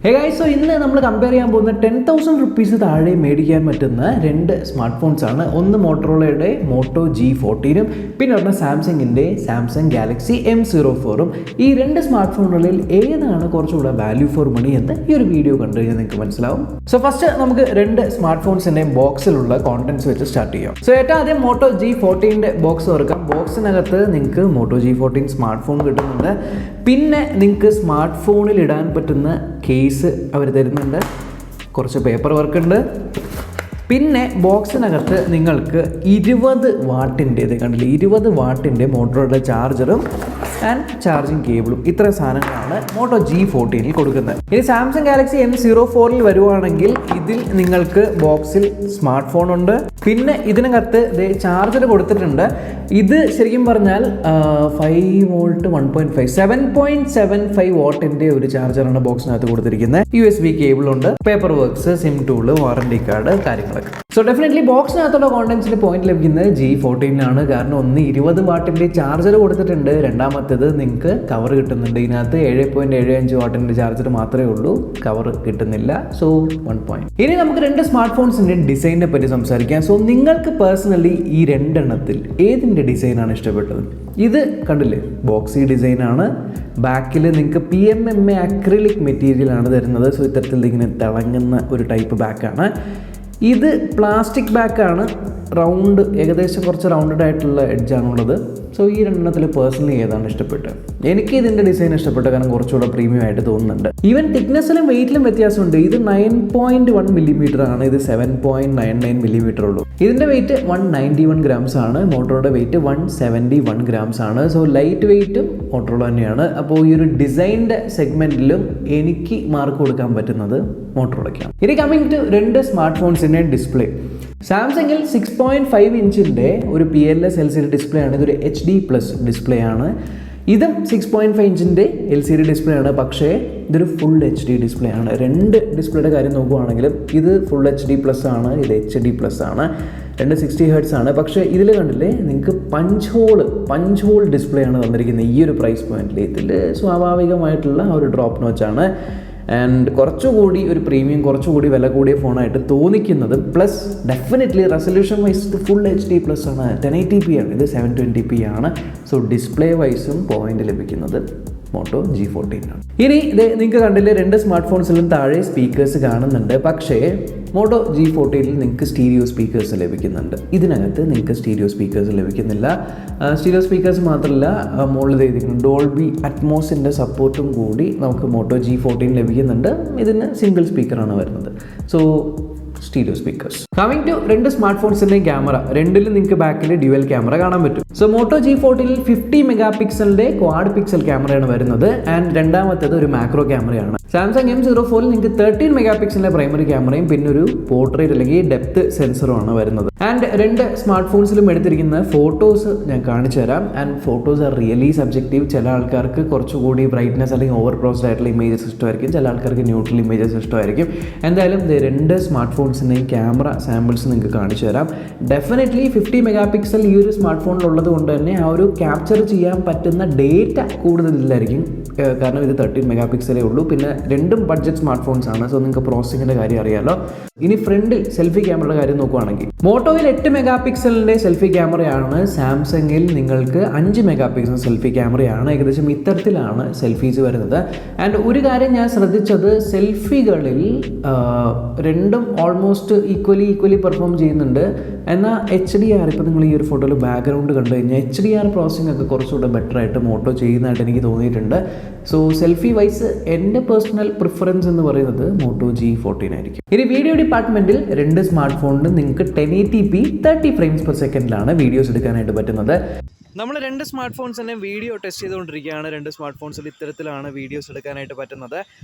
Hey guys, so ഇന്ന് നമ്മൾ compare ചെയ്യാൻ പോകുന്ന 10,000 റുപ്പീസ് താഴെ മേടിക്കാൻ പറ്റുന്ന രണ്ട് സ്മാർട്ട് ഫോൺസ് ആണ്. ഒന്ന് മോട്ടോറോളയുടെ മോട്ടോ G14ഉം പിന്നെ ഒരെണ്ണം സാംസങ്ങിൻ്റെ സാംസങ് ഗാലക്സി M04ഉം. ഈ രണ്ട് സ്മാർട്ട് ഫോണുകളിൽ ഏതാണ് കുറച്ചുകൂടെ വാല്യൂ ഫോർ മണി എന്ന് ഈ ഒരു വീഡിയോ കണ്ടു കഴിഞ്ഞാൽ നിങ്ങൾക്ക് മനസ്സിലാവും. സോ ഫസ്റ്റ് നമുക്ക് രണ്ട് സ്മാർട്ട് ഫോൺസിൻ്റെ ബോക്സിലുള്ള കോണ്ടന്റ്സ് വെച്ച് സ്റ്റാർട്ട് ചെയ്യാം. സോ ഏറ്റവും ആദ്യം മോട്ടോ G14ൻ്റെ ബോക്സ് തുറക്കാം. ബോക്സിനകത്ത് നിങ്ങൾക്ക് മോട്ടോ G14 സ്മാർട്ട് ഫോൺ കിട്ടുന്നുണ്ട്. പിന്നെ നിങ്ങൾക്ക് സ്മാർട്ട് ഫോണിൽ ഇടാൻ പറ്റുന്ന കേസ് അവർ തരുന്നുണ്ട്, കുറച്ച് പേപ്പർ വർക്ക് ഉണ്ട്. പിന്നെ ബോക്സിനകത്ത് നിങ്ങൾക്ക് 20 വാട്ടിൻ്റെ ഇത് കണ്ടില്ലേ, 20 വാട്ടിൻ്റെ മോട്ടോറുടെ ചാർജറും ആൻഡ് ചാർജിങ് കേബിളും. ഇത്ര സാധനങ്ങളാണ് മോട്ടോ G14ൽ കൊടുക്കുന്നത്. ഇനി സാംസങ് ഗാലക്സി M04ൽ വരുവാണെങ്കിൽ ഇതിൽ നിങ്ങൾക്ക് ബോക്സിൽ സ്മാർട്ട് ഫോൺ ഉണ്ട്. പിന്നെ ഇതിനകത്ത് ചാർജർ കൊടുത്തിട്ടുണ്ട്. ഇത് ശരിക്കും പറഞ്ഞാൽ 5 വോൾട്ട് 1.5 7.75 വാട്ടിൻ്റെ ഒരു ചാർജറാണ് ബോക്സിനകത്ത് കൊടുത്തിരിക്കുന്നത്. USB കേബിളുണ്ട്, paper works, sim tool, warranty card, കാര്യങ്ങളൊക്കെ. സോ ഡെഫിനറ്റ്ലി ബോക്സിനകത്തുള്ള കോണ്ടന്റ്സിന് പോയിന്റ് ലഭിക്കുന്നത് G14ലാണ്. കാരണം ഒന്ന് 20 വാട്ടിൻ്റെ ചാർജർ കൊടുത്തിട്ടുണ്ട്, രണ്ടാമത്തേത് നിങ്ങൾക്ക് കവർ കിട്ടുന്നുണ്ട്. ഇതിനകത്ത് 7.75 വാട്ടിൻ്റെ ചാർജർ മാത്രമേ ഉള്ളൂ, കവർ കിട്ടുന്നില്ല. So 1 point. ഇനി നമുക്ക് രണ്ട് സ്മാർട്ട് ഫോൺസിൻ്റെ ഡിസൈനിനെ പറ്റി സംസാരിക്കാം. സോ നിങ്ങൾക്ക് പേഴ്സണലി ഈ രണ്ടെണ്ണത്തിൽ ഏതിൻ്റെ ഡിസൈനാണ് ഇഷ്ടപ്പെട്ടത്? ഇത് കണ്ടില്ലേ, ബോക്സി ഡിസൈനാണ്. ബാക്കിൽ നിങ്ങൾക്ക് PMMA അക്രിലിക് മെറ്റീരിയലാണ് തരുന്നത്. സോ ഇത്തരത്തിൽ ഇങ്ങനെ തിളങ്ങുന്ന ഒരു ടൈപ്പ് ബാക്കാണ്. ഇത് പ്ലാസ്റ്റിക് ബാക്കാണ്, റൗണ്ട്, ഏകദേശം കുറച്ച് റൗണ്ടഡ് ആയിട്ടുള്ള എഡ്ജാണുള്ളത്. സോ ഈ രണ്ടെണ്ണത്തിൽ പേഴ്സണലി ഏതാണ് ഇഷ്ടപ്പെട്ടത്? എനിക്ക് ഇതിൻ്റെ ഡിസൈൻ ഇഷ്ടപ്പെട്ട, കാരണം കുറച്ചുകൂടെ പ്രീമിയം ആയിട്ട് തോന്നുന്നുണ്ട്. ഈവൻ തിക്നെസ്സിലും വെയിറ്റിലും വ്യത്യാസമുണ്ട്. ഇത് 9.1 മില്ലിമീറ്റർ ആണ്, ഇത് 7.99 മില്ലിമീറ്റർ ഉള്ളൂ. ഇതിൻ്റെ വെയിറ്റ് 191 ഗ്രാംസ് ആണ്, മോട്ടോറുടെ വെയിറ്റ് 171 ഗ്രാംസ് ആണ്. സോ ലൈറ്റ് വെയിറ്റും മോട്ടോറോള തന്നെയാണ്. അപ്പോൾ ഈ ഒരു ഡിസൈൻ്റെ സെഗ്മെൻറ്റിലും എനിക്ക് മാർക്ക് കൊടുക്കാൻ പറ്റുന്നത് മോട്ടോറോളയ്ക്കാണ്. ഇനി കമ്മിങ് ടു രണ്ട് സ്മാർട്ട് ഫോൺസിൻ്റെ ഡിസ്പ്ലേ. സാംസങ്ങിൽ 6.5 ഇഞ്ചിൻ്റെ ഒരു PLS LCD ഡിസ്പ്ലേ ആണ്. ഇതൊരു HD+ ഡിസ്പ്ലേ ആണ്. ഇതും 6.5 ഇഞ്ചിൻ്റെ LCD ഡിസ്പ്ലേ ആണ്, പക്ഷേ ഇതൊരു ഫുൾ HD ഡിസ്പ്ലേ ആണ്. രണ്ട് ഡിസ്പ്ലേയുടെ കാര്യം നോക്കുകയാണെങ്കിലും ഇത് ഫുൾ HD+ ആണ്, ഇത് HD+ ആണ്. രണ്ട് 60 Hz ആണ്. പക്ഷേ ഇതിൽ കണ്ടില്ലേ, നിങ്ങൾക്ക് പഞ്ച് ഹോൾ ഡിസ്പ്ലേ ആണ് തന്നിരിക്കുന്നത് ഈ ഒരു പ്രൈസ് പോയിന്റിൽ. ഇതിൽ സ്വാഭാവികമായിട്ടുള്ള ഒരു ഡ്രോപ്പ് നോച്ചാണ്. ആൻഡ് കുറച്ചുകൂടി ഒരു പ്രീമിയം, കുറച്ചുകൂടി വില കൂടിയ ഫോണായിട്ട് തോന്നിക്കുന്നത്. പ്ലസ് ഡെഫിനറ്റ്ലി റെസൊല്യൂഷൻ വൈസ് ഇത് ഫുൾ HD+ ആണ്, 1080p ആണ്, ഇത് 720p ആണ്. സോ ഡിസ്പ്ലേ വൈസും പോയിന്റ് ലഭിക്കുന്നത് മോട്ടോ G14 ആണ്. ഇനി ഇത് നിങ്ങൾക്ക് കണ്ടില്ലേ, രണ്ട് സ്മാർട്ട് ഫോൺസിലും താഴെ സ്പീക്കേഴ്സ് കാണുന്നുണ്ട്. പക്ഷേ മോട്ടോ G14ൽ നിങ്ങൾക്ക് സ്റ്റീരിയോ സ്പീക്കേഴ്സ് ലഭിക്കുന്നുണ്ട്. ഇതിനകത്ത് നിങ്ങൾക്ക് സ്റ്റീരിയോ സ്പീക്കേഴ്സ് ലഭിക്കുന്നില്ല. സ്റ്റീരിയോ സ്പീക്കേഴ്സ് മാത്രമല്ല, മുകളിൽ എഴുതിയിരിക്കുന്നു ഡോൾബി അറ്റ്മോസിൻ്റെ സപ്പോർട്ടും കൂടി നമുക്ക് മോട്ടോ G14 ലഭിക്കുന്നുണ്ട്. ഇതിന് സിംഗിൾ സ്പീക്കറാണ് വരുന്നത്. So stereo speakers. Coming to രണ്ട് സ്മാർട്ട് ഫോൺസിൻ്റെ ക്യാമറ, രണ്ടിലും നിങ്ങൾക്ക് ബാക്കിൽ ഡ്യുവൽ ക്യാമറ കാണാൻ പറ്റും. സോ മോട്ടോ G14ൽ 50 മെഗാ പിക്സലിൻ്റെ ക്വാഡ് പിക്സൽ ക്യാമറയാണ് വരുന്നത്. ആൻഡ് രണ്ടാമത്തേത് ഒരു മാക്രോ ക്യാമറയാണ്. സാംസങ് M04ൽ നിങ്ങൾക്ക് 13 മെഗാ പിക്സലിൻ്റെ പ്രൈമറി ക്യാമറയും പിന്നെ ഒരു പോർട്രേറ്റ് അല്ലെങ്കിൽ ഡെപ്ത് സെൻസറുമാണ് വരുന്നത്. ആൻഡ് രണ്ട് സ്മാർട്ട് ഫോൺസിലും എടുത്തിരിക്കുന്ന ഫോട്ടോസ് ഞാൻ കാണിച്ചു തരാം. And photos are really subjective. ചില ആൾക്കാർക്ക് കുറച്ചുകൂടി ബ്രൈറ്റ്നസ് അല്ലെങ്കിൽ ഓവർ പ്രോസസ്ഡ് ആയിട്ടുള്ള ഇമേജസ് ഇഷ്ടമായിരിക്കും, ചില ആൾക്കാർക്ക് ന്യൂട്രൽ ഇമേജസ് ഇഷ്ടമായിരിക്കും. എന്തായാലും രണ്ട് സ്മാർട്ട് ഫോൺസിൻ്റെയും ക്യാമറ സാമ്പിൾസ് നിങ്ങൾക്ക് കാണിച്ചു തരാം. ഡെഫിനറ്റ്ലി 50 മെഗാ പിക്സൽ ഈ ഒരു സ്മാർട്ട് ഫോണിലുള്ളത് കൊണ്ട് തന്നെ ആ ഒരു ക്യാപ്ചർ ചെയ്യാൻ പറ്റുന്ന ഡേറ്റ കൂടുതലില്ലായിരിക്കും, കാരണം ഇത് 13 മെഗാ പിക്സലേ ഉള്ളൂ. പിന്നെ രണ്ടും ബഡ്ജറ്റ് സ്മാർട്ട് ഫോൺസ് ആണ്. സോ നിങ്ങൾക്ക് പ്രോസസ്സിങ്ങിൻ്റെ കാര്യം അറിയാമല്ലോ. ഇനി ഫ്രണ്ടിൽ സെൽഫി ക്യാമറയുടെ കാര്യം നോക്കുകയാണെങ്കിൽ മോട്ടോയിൽ 8 മെഗാ പിക്സലിൻ്റെ സെൽഫി ക്യാമറയാണ്, സാംസങ്ങിൽ നിങ്ങൾക്ക് 5 മെഗാ പിക്സൽ സെൽഫി ക്യാമറയാണ്. ഏകദേശം ഇത്തരത്തിലാണ് സെൽഫീസ് വരുന്നത്. ആൻഡ് ഒരു കാര്യം ഞാൻ ശ്രദ്ധിച്ചത്, സെൽഫികളിൽ രണ്ടും ഓൾമോസ്റ്റ് ഈക്വലി പെർഫോം ചെയ്യുന്നുണ്ട്. എന്നാൽ HDR, ഇപ്പോൾ നിങ്ങൾ ഈ ഒരു ഫോട്ടോയിൽ ബാക്ക്ഗ്രൗണ്ട് കണ്ടു കഴിഞ്ഞാൽ HDR പ്രോസസ്സിംഗ് ഒക്കെ കുറച്ചുകൂടെ ബെറ്റർ ആയിട്ട് മോട്ടോ ചെയ്യുന്നതായിട്ട് എനിക്ക് തോന്നിയിട്ടുണ്ട്. സോ സെൽഫി വൈസ് എൻ്റെ പേഴ്സണൽ പ്രിഫറൻസ് എന്ന് പറയുന്നത് മോട്ടോ G14 ആയിരിക്കും. ഇനി വീഡിയോ ഡിപ്പാർട്ട്മെൻറ്റിൽ രണ്ട് സ്മാർട്ട് ഫോണിന് നിങ്ങൾക്ക് 1080p 30 frames per secondലാണ് വീഡിയോസ് എടുക്കാനായിട്ട് പറ്റുന്നത്. നമ്മൾ രണ്ട് സ്മാർട്ട് ഫോൺസ് തന്നെ വീഡിയോ ടെസ്റ്റ് ചെയ്തുകൊണ്ടിരിക്കുകയാണ്. രണ്ട് സ്മാർട്ട് ഫോൺസിൽ ഇത്തരത്തിലാണ് വീഡിയോസ് എടുക്കാനായിട്ട് പറ്റുന്നത്.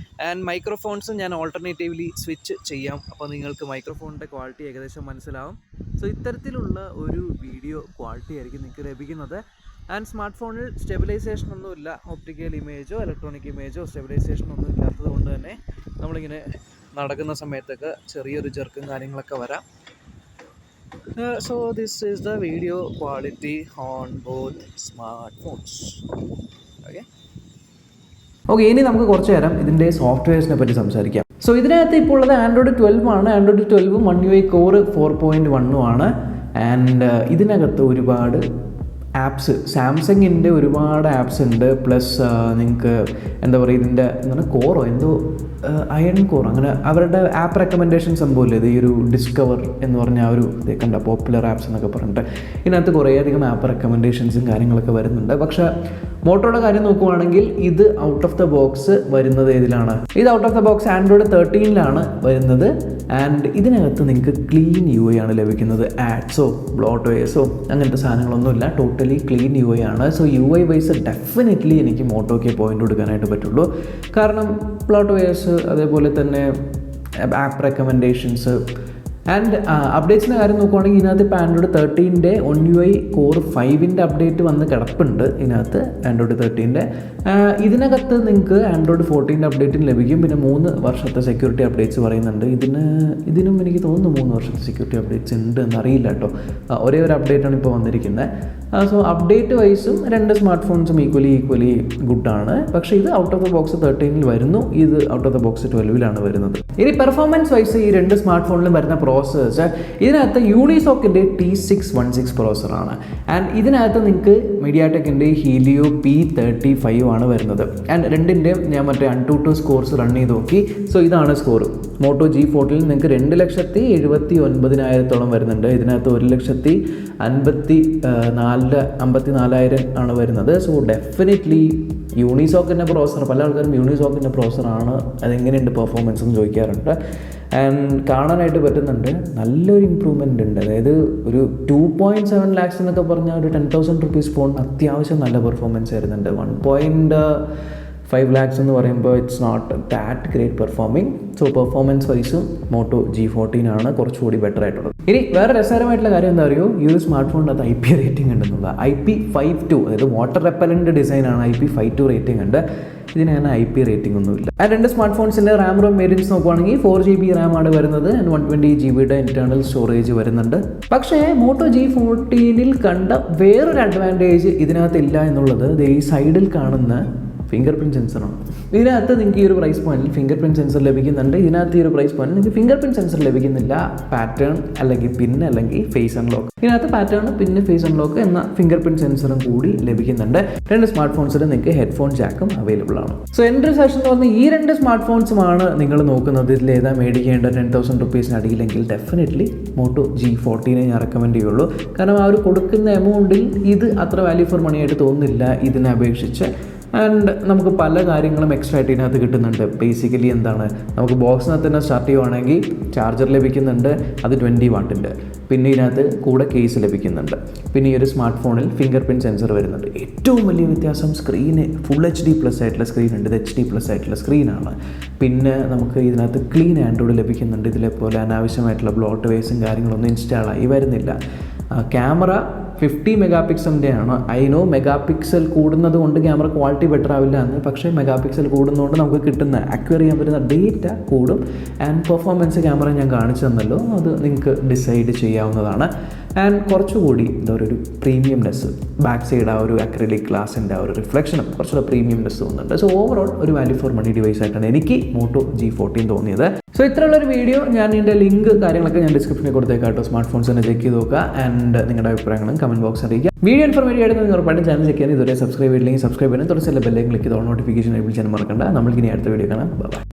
ആൻഡ് മൈക്രോഫോൺസ് ഞാൻ ഓൾട്ടർനേറ്റീവ്ലി സ്വിച്ച് ചെയ്യാം, അപ്പോൾ നിങ്ങൾക്ക് മൈക്രോഫോണിൻ്റെ ക്വാളിറ്റി ഏകദേശം മനസ്സിലാവും. സോ ഇത്തരത്തിലുള്ള ഒരു വീഡിയോ ക്വാളിറ്റി ആയിരിക്കും നിങ്ങൾക്ക് ലഭിക്കുന്നത്. ആൻഡ് സ്മാർട്ട് ഫോണിൽ സ്റ്റെബിലൈസേഷൻ ഒന്നുമില്ല, ഒപ്റ്റിക്കൽ ഇമേജോ ഇലക്ട്രോണിക് ഇമേജോ സ്റ്റെബിലൈസേഷൻ ഒന്നും ഇല്ലാത്തത് കൊണ്ട് തന്നെ നമ്മളിങ്ങനെ നടക്കുന്ന സമയത്തൊക്കെ ചെറിയൊരു ജെർക്കും കാര്യങ്ങളൊക്കെ വരാം. So this is the video quality on both smartphones. Okay. Okay, ഇനി നമുക്ക് കുറച്ച് നേരം ഇതിൻ്റെ സോഫ്റ്റ്വെയർസിനെ പറ്റി സംസാരിക്കാം. സോ ഇതിനകത്ത് ഇപ്പോൾ ഉള്ളത് ആൻഡ്രോയിഡ് 12 ആണ്. ആൻഡ്രോയിഡ് 12 1UI കോർ 4.1 ആണ്. ആൻഡ് ഇതിനകത്ത് ഒരുപാട് ആപ്സ്, സാംസങ്ങിൻ്റെ ഒരുപാട് ആപ്സ് ഉണ്ട്. പ്ലസ് നിങ്ങൾക്ക് എന്താ പറയുക, ഇതിൻ്റെ എന്താണ് കോറോ എന്തോ അയൺ കോർ, അങ്ങനെ അവരുടെ ആപ്പ് റെക്കമെൻഡേഷൻ സംഭവമില്ല. ഇത് ഈ ഒരു ഡിസ്കവർ എന്ന് പറഞ്ഞ ആ ഒരു കണ്ട പോപ്പുലർ ആപ്സ് എന്നൊക്കെ പറഞ്ഞിട്ട് ഇതിനകത്ത് കുറേയധികം ആപ്പ് റെക്കമെൻഡേഷൻസും കാര്യങ്ങളൊക്കെ വരുന്നുണ്ട്. പക്ഷേ മോട്ടോയുടെ കാര്യം നോക്കുവാണെങ്കിൽ ഇത് ഔട്ട് ഓഫ് ദ ബോക്സ് വരുന്നത് ഏതിലാണ്? ഇത് out of the box Android 13 വരുന്നത്. ആൻഡ് ഇതിനകത്ത് നിങ്ങൾക്ക് ക്ലീൻ UI ആണ് ലഭിക്കുന്നത്. ആഡ്സോ ബ്ലോട്ട്വെയർസോ അങ്ങനത്തെ സാധനങ്ങളൊന്നുമില്ല, ടോട്ടലി ക്ലീൻ UI ആണ്. സോ UI വൈസ് ഡെഫിനറ്റ്ലി എനിക്ക് മോട്ടോയ്ക്ക് പോയിന്റ് കൊടുക്കാനായിട്ട് പറ്റുള്ളൂ. കാരണം ബ്ലോട്ട്വെയർസ്, അതേപോലെ തന്നെ ആപ്പ് റെക്കമെൻഡേഷൻസ് ആൻഡ് അപ്ഡേറ്റ്സിൻ്റെ കാര്യം നോക്കുവാണെങ്കിൽ ഇതിനകത്ത് ഇപ്പോൾ ആൻഡ്രോയിഡ് 13 1UI കോർ 5 അപ്ഡേറ്റ് വന്ന് കിടപ്പുണ്ട് ഇതിനകത്ത് ആൻഡ്രോയിഡ് 13. ഇതിനകത്ത് നിങ്ങൾക്ക് ആൻഡ്രോയിഡ് 14 അപ്ഡേറ്റും ലഭിക്കും. പിന്നെ 3 വർഷത്തെ സെക്യൂരിറ്റി അപ്ഡേറ്റ്സ് പറയുന്നുണ്ട്. ഇതിനും എനിക്ക് തോന്നുന്നു 3 വർഷത്തെ സെക്യൂരിറ്റി അപ്ഡേറ്റ്സ് ഉണ്ട് എന്നറിയില്ല കേട്ടോ. ഒരേ ഒരു അപ്ഡേറ്റാണ് ഇപ്പോൾ വന്നിരിക്കുന്നത്. സോ അപ്ഡേറ്റ് വൈസും രണ്ട് സ്മാർട്ട് ഫോൺസും ഈക്വലി ഗുഡാണ്. പക്ഷേ ഇത് ഔട്ട് ഓഫ് ദ ബോക്സ് 13 വരുന്നു, ഇത് ഔട്ട് ഓഫ് ദ ബോക്സ് 12 വരുന്നത്. ഇനി പെർഫോമൻസ് വൈസ് ഈ രണ്ട് സ്മാർട്ട് ഫോണിലും വരുന്ന പ്രോസസ്സർ ഇതിനകത്ത് യൂണിസോക്കിൻ്റെ T616 പ്രോസസ്സറാണ്. ആൻഡ് ഇതിനകത്ത് നിങ്ങൾക്ക് മീഡിയാടെക്കിൻ്റെ ഹീലിയോ P35 ആണ് വരുന്നത്. ആൻഡ് രണ്ടിൻ്റെയും ഞാൻ മറ്റേ AnTuTu സ്കോർസ് റൺ ചെയ്ത് നോക്കി. സോ ഇതാണ് സ്കോർ. മോട്ടോ G14 നിങ്ങൾക്ക് 2,79,000 വരുന്നുണ്ട്. ഇതിനകത്ത് 1,54,000 ആണ് വരുന്നത്. സോ ഡെഫിനറ്റ്ലി യൂണിസോക്കിൻ്റെ പ്രോസസ്സർ, പല ആൾക്കാരും യൂണിസോക്കിൻ്റെ പ്രോസസ്സറാണ്, അതെങ്ങനെയുണ്ട് പെർഫോമൻസ് എന്ന് ചോദിക്കാറുണ്ട്. ആൻഡ് കാണാനായിട്ട് പറ്റുന്നുണ്ട്, നല്ലൊരു ഇമ്പ്രൂവ്മെൻ്റ് ഉണ്ട്. അതായത് ഒരു 2.7 lakhs എന്നൊക്കെ പറഞ്ഞാൽ ഒരു 10,000 rupees ഫോൺ അത്യാവശ്യം നല്ല പെർഫോമൻസ് വരുന്നുണ്ട്. 1.5 lakhs എന്ന് പറയുമ്പോൾ it's not that great performing. So performance വൈസും മോട്ടോ G14 ആണ് കുറച്ചുകൂടി ബെറ്റർ ആയിട്ടുള്ളത്. ഇനി വേറെ രസകരമായിട്ടുള്ള കാര്യം എന്താ അറിയോ, ഈ ഒരു സ്മാർട്ട് ഫോണിനകത്ത് IP റേറ്റിംഗ് ഉണ്ടെന്നുള്ള IP52, അതായത് വാട്ടർ റെപ്പലൻ്റ് ഡിസൈനാണ്. IP52 റേറ്റിംഗ് ഉണ്ട്. ഇതിനങ്ങനെ IP റേറ്റിംഗ് ഒന്നുമില്ല. ആ രണ്ട് സ്മാർട്ട് ഫോൺസിൻ്റെ റാം റോം വേരിയൻസ് നോക്കുവാണെങ്കിൽ 4GB RAM ആണ് വരുന്നത്. ആൻഡ് 120GB ഇൻറ്റേർണൽ സ്റ്റോറേജ് വരുന്നുണ്ട്. പക്ഷേ മോട്ടോ G14 കണ്ട വേറൊരു അഡ്വാൻറ്റേജ് ഇതിനകത്ത് ഇല്ല എന്നുള്ളത് ഈ സൈഡിൽ കാണുന്ന ഫിംഗർ പ്രിൻറ്റ് സെൻസറാണ്. ഇതിനകത്ത് നിങ്ങൾക്ക് ഈ ഒരു പ്രൈസ് പോയിന്റിൽ ഫിംഗർ പ്രിൻറ്റ് സെൻസർ ലഭിക്കുന്നുണ്ട്. ഇതിനകത്ത് ഈ ഒരു പ്രൈസ് പോയിന്റിൽ നിങ്ങൾക്ക് ഫിംഗർ പ്രിൻറ്റ് സെൻസർ ലഭിക്കുന്നില്ല. പാറ്റേൺ അല്ലെങ്കിൽ പിൻ അല്ലെങ്കിൽ ഫേസ് അൺലോക്ക്. ഇതിനകത്ത് പാറ്റേൺ പിന്നെ ഫേസ് അൺലോക്ക് എന്ന ഫിംഗർ പ്രിൻറ്റ് സെൻസറും കൂടി ലഭിക്കുന്നുണ്ട്. രണ്ട് സ്മാർട്ട് ഫോൺസിൽ നിങ്ങൾക്ക് ഹെഡ്ഫോൺ ജാക്കും അവൈലബിൾ ആണ്. സോ എൻ്റെ ഒരു സജഷൻ എന്ന് പറഞ്ഞാൽ ഈ രണ്ട് സ്മാർട്ട് ഫോൺസുമാണ് നിങ്ങൾ നോക്കുന്നത്. ഇതിൽ ഏതാ മേടിക്കേണ്ട 10,000 rupees അടിയില്ലെങ്കിൽ ഡെഫിനറ്റ്ലി മോട്ടോ G14 ഞാൻ റെക്കമെൻഡ് ചെയ്യുള്ളൂ. കാരണം ആ ഒരു കൊടുക്കുന്ന എമൗണ്ടിൽ ഇത് അത്ര വാല്യൂ ഫോർ മണി ആയിട്ട് തോന്നുന്നില്ല ഇതിനെ അപേക്ഷിച്ച്. ആൻഡ് നമുക്ക് പല കാര്യങ്ങളും എക്സ്ട്രാ ആയിട്ട് ഇതിനകത്ത് കിട്ടുന്നുണ്ട്. ബേസിക്കലി എന്താണ്, നമുക്ക് ബോക്സിനകത്ത് തന്നെ സ്റ്റാർട്ട് ചെയ്യുവാണെങ്കിൽ ചാർജർ ലഭിക്കുന്നുണ്ട്, അത് 20 watt. പിന്നെ ഇതിനകത്ത് കൂടെ കേസ് ലഭിക്കുന്നുണ്ട്. പിന്നെ ഈ ഒരു സ്മാർട്ട് ഫോണിൽ ഫിംഗർ പ്രിൻറ്റ് സെൻസർ വരുന്നുണ്ട്. ഏറ്റവും വലിയ വ്യത്യാസം സ്ക്രീന് ഫുൾ HD+ ആയിട്ടുള്ള സ്ക്രീൻ ഉണ്ട്. ഇത് HD+ ആയിട്ടുള്ള സ്ക്രീനാണ്. പിന്നെ നമുക്ക് ഇതിനകത്ത് ക്ലീൻ ആൻഡ്രോയിഡ് ലഭിക്കുന്നുണ്ട്. ഇതിലെപ്പോലെ അനാവശ്യമായിട്ടുള്ള ബ്ലോട്ട്വെയർസും കാര്യങ്ങളൊന്നും ഇൻസ്റ്റാളായി വരുന്നില്ല. ക്യാമറ 50 MP ആണ്. ഐ നോ മെഗാപിക്സൽ കൂടുന്നത് കൊണ്ട് ക്യാമറ ക്വാളിറ്റി ബെറ്റർ ആവില്ല എന്ന്, പക്ഷേ മെഗാപിക്സൽ കൂടുന്നതുകൊണ്ട് നമുക്ക് കിട്ടുന്ന അക്വയർ ചെയ്യാൻ പറ്റുന്ന ഡേറ്റ കൂടും. ആൻഡ് പെർഫോമൻസ് ക്യാമറ ഞാൻ കാണിച്ചു തന്നല്ലോ, അത് നിങ്ങൾക്ക് ഡിസൈഡ് ചെയ്യാവുന്നതാണ്. ആൻഡ് കുറച്ചുകൂടി എന്താ പറയുക, ഒരു പ്രീമിയംനെസ്, ബാക്ക് സൈഡ് ആ ഒരു അക്രിലിക് ഗ്ലാസിൻ്റെ ആ ഒരു റിഫ്ലക്ഷനും കുറച്ചുകൂടെ പ്രീമിയംനെസ് തോന്നുന്നുണ്ട്. സോ ഓവറോൾ ഒരു വാല്യൂ ഫോർ മണി ഡിവൈസ് ആയിട്ടാണ് എനിക്ക് മോട്ടോ G14 തോന്നിയത്. സോ ഇത്രയുള്ളൊരു വീഡിയോ, ഞാൻ ഇതിൻ്റെ ലിങ്ക് കാര്യങ്ങളൊക്കെ ഞാൻ ഡിസ്ക്രിപ്ഷനിൽ കൊടുത്തേക്കാം കേട്ടോ. സ്മാർട്ട് ഫോൺസ് തന്നെ ചെക്ക് ചെയ്ത് നോക്കുക. ആൻഡ് നിങ്ങളുടെ അഭിപ്രായങ്ങളും കമൻറ്റ് ബോക്സ് അറിയിക്കുക. വീഡിയോ ഇൻഫോർമേറ്റീവ് ആയിട്ട് നിങ്ങൾ ഉറപ്പായിട്ടും ചാനൽ ചെക്ക് ചെയ്യാൻ ഇതുവരെ സബ്സ്ക്രൈബ് ചെയ്തില്ലെങ്കിൽ സബ്സ്ക്രൈബ് ചെയ്യാൻ തുടർച്ചയുള്ള ബെല്ലൈക്കൻ ക്ലിക്ക് ചെയ്ത് ഓൾ നോട്ടിഫിക്കേഷൻ എനേബിൾ ചെയ്യാൻ മറക്കണ്ട. നമ്മൾക്ക് ഇനി അടുത്ത വീഡിയോ കാണാം. ബൈ.